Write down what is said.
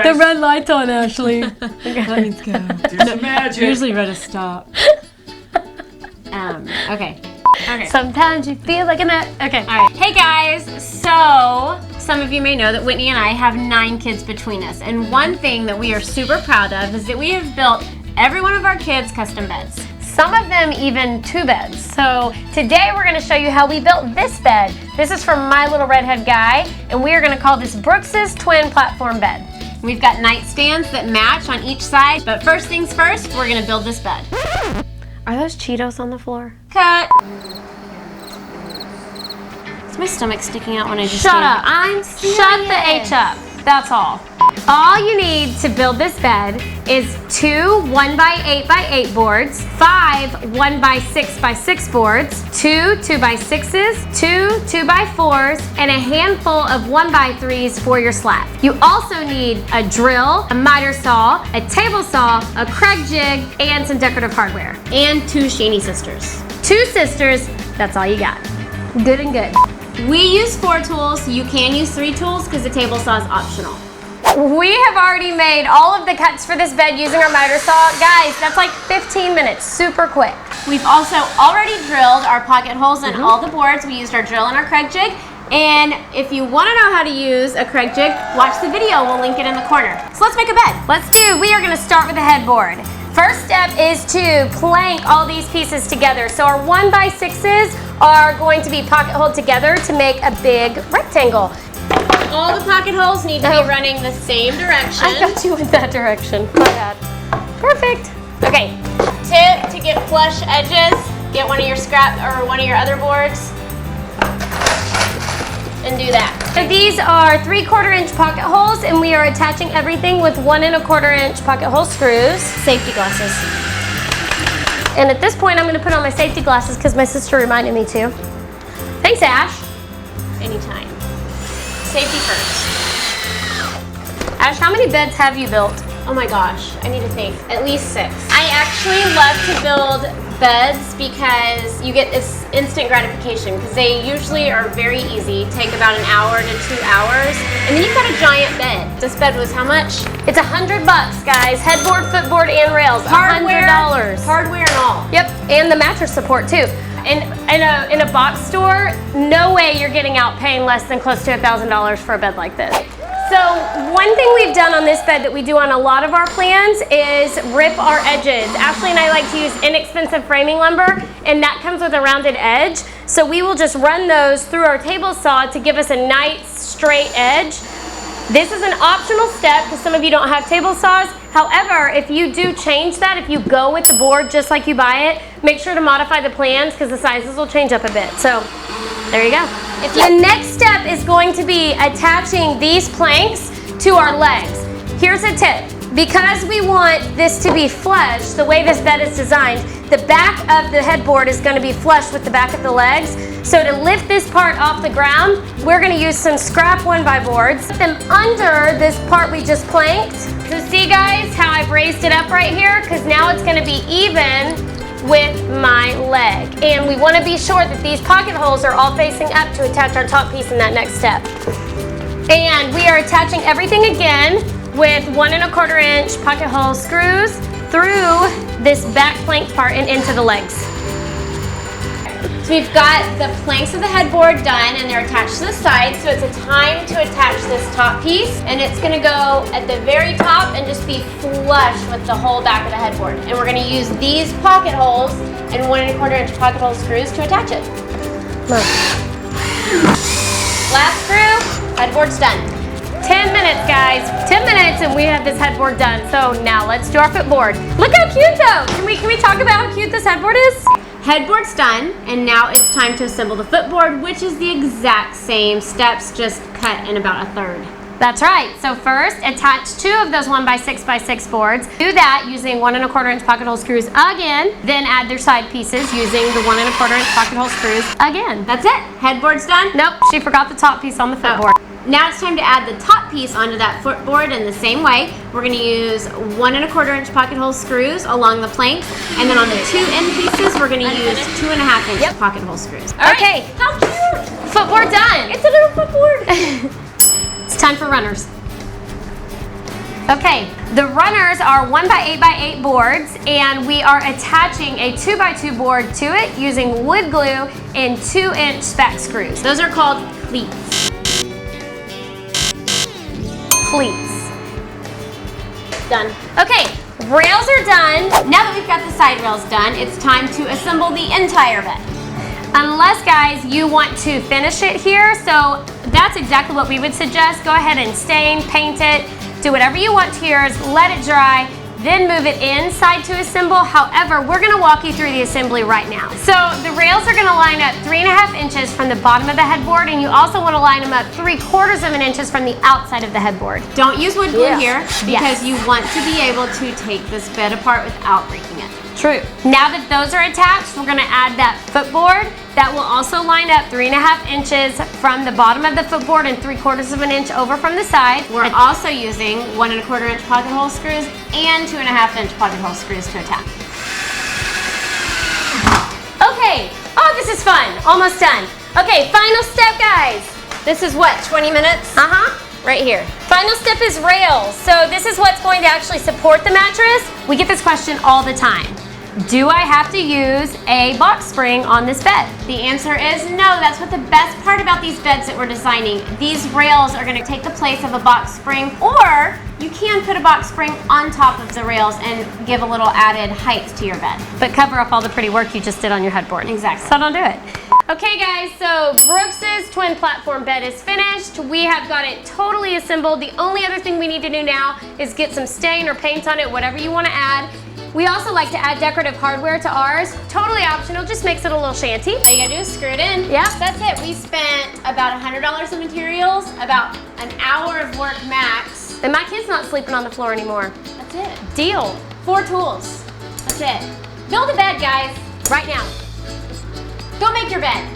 The red light's on, Ashley. Okay. That means go. Do some magic. Usually red is stop. Okay. Sometimes you feel like an okay. All right. Hey guys, so some of you may know that Whitney and I have 9 kids between us, and one thing that we are super proud of is that we have built every one of our kids custom beds. Some of them even 2 beds. So today we're gonna show you how we built this bed. This is from My Little Redhead Guy, and we are gonna call this Brooks's twin platform bed. We've got nightstands that match on each side, but first things first, we're gonna build this bed. Are those Cheetos on the floor? Cut. Is my stomach sticking out when I just Shut stand up. here? I'm serious. Shut the H up. That's all. All you need to build this bed is 2 1x8x8 boards, 5 1x6x6 boards, 2 2x6s, 2 2x4s, and a handful of 1x3s for your slat. You also need a drill, a miter saw, a table saw, a Craig jig, and some decorative hardware. And 2 Shaney sisters. 2 sisters, that's all you got. Good and good. We use 4 tools. You can use 3 tools because the table saw is optional. We have already made all of the cuts for this bed using our miter saw. Guys, that's like 15 minutes, super quick. We've also already drilled our pocket holes in all the boards. We used our drill and our Craig jig. And if you want to know how to use a Craig jig, watch the video. We'll link it in the corner. So let's make a bed. We are gonna start with the headboard. First step is to plank all these pieces together. So our 1x6s are going to be pocket holed together to make a big rectangle. All the pocket holes need to be running the same direction. I got you in that direction, my bad. Perfect. Okay. Tip to get flush edges, get one of your scrap or one of your other boards and do that. So these are 3/4 inch pocket holes, and we are attaching everything with 1 1/4 inch pocket hole screws. Safety glasses. And at this point, I'm gonna put on my safety glasses because my sister reminded me to. Thanks, Ash. Anytime. Safety first. Ash, how many beds have you built? Oh my gosh, I need to think. At least 6. I actually love to build beds because you get this instant gratification because they usually are very easy, take about 1 hour to 2 hours, and then you've got a giant bed. This bed was how much? It's $100, guys. Headboard, footboard, and rails. $100. Hardware and all. Yep, and the mattress support too. In a box store, no way you're getting out paying less than close to $1,000 for a bed like this. So one thing we've done on this bed that we do on a lot of our plans is rip our edges. Ashley and I like to use inexpensive framing lumber, and that comes with a rounded edge. So we will just run those through our table saw to give us a nice straight edge. This is an optional step because some of you don't have table saws. However, if you do change that, if you go with the board just like you buy it, make sure to modify the plans because the sizes will change up a bit. So there you go. The next step is going to be attaching these planks to our legs. Here's a tip. Because we want this to be flush, the way this bed is designed, the back of the headboard is going to be flush with the back of the legs. So to lift this part off the ground, we're going to use some scrap 1x boards. Put them under this part we just planked. So see guys how I've raised it up right here? Because now it's going to be even with my leg. And we want to be sure that these pocket holes are all facing up to attach our top piece in that next step. And we are attaching everything again with 1 1/4 inch pocket hole screws through this back plank part and into the legs. So we've got the planks of the headboard done and they're attached to the side, so it's a time to attach this top piece, and it's gonna go at the very top and just be flush with the whole back of the headboard. And we're gonna use these pocket holes and 1 1/4 inch pocket hole screws to attach it. Last screw, headboard's done. 10 minutes, guys. 10 minutes and we have this headboard done. So now let's do our footboard. Look how cute though. Can we talk about how cute this headboard is? Headboard's done, and now it's time to assemble the footboard, which is the exact same steps, just cut in about 1/3. That's right. So first, attach 2 of those 1x6x6 boards. Do that using 1 1/4 inch pocket hole screws again. Then add their side pieces using the 1 1/4 inch pocket hole screws again. That's it. Headboard's done. Nope, she forgot the top piece on the footboard. Now it's time to add the top piece onto that footboard in the same way. We're going to use 1 1/4 inch pocket hole screws along the planks, and then on the 2 end pieces, we're going to use 2 1/2 inch pocket hole screws. All right. How cute! Footboard done. It's a little footboard. It's time for runners. Okay, the runners are 1x8x8 boards, and we are attaching a 2x2 board to it using wood glue and 2-inch spec screws. Those are called cleats. Cleats. Done. Okay, rails are done. Now that we've got the side rails done, it's time to assemble the entire bed. Unless, guys, you want to finish it here, so that's exactly what we would suggest. Go ahead and stain, paint it, do whatever you want to yours, let it dry, then move it inside to assemble. However, we're gonna walk you through the assembly right now. So the rails are gonna line up 3.5 inches from the bottom of the headboard, and you also wanna line them up 3/4 of an inches from the outside of the headboard. Don't use wood glue here because Yes. you want to be able to take this bed apart without breaking it. True. Now that those are attached, we're gonna add that footboard. That will also line up 3.5 inches from the bottom of the footboard and 3/4 of an inch over from the side. We're also using 1 1/4 inch pocket hole screws and 2.5 inch pocket hole screws to attach. Okay, oh, this is fun, almost done. Okay, final step, guys. This is what, 20 minutes? Right here. Final step is rails. So this is what's going to actually support the mattress. We get this question all the time. Do I have to use a box spring on this bed? The answer is no. That's what the best part about these beds that we're designing. These rails are gonna take the place of a box spring, or you can put a box spring on top of the rails and give a little added height to your bed. But cover up all the pretty work you just did on your headboard. Exactly. So don't do it. Okay guys, so Brooks's twin platform bed is finished. We have got it totally assembled. The only other thing we need to do now is get some stain or paint on it, whatever you want to add. We also like to add decorative hardware to ours. Totally optional, just makes it a little shanty. All you gotta do is screw it in. Yeah. That's it. We spent about $100 in materials, about an hour of work max. And my kid's not sleeping on the floor anymore. That's it. Deal. 4 tools. That's it. Build a bed, guys. Right now. Go make your bed.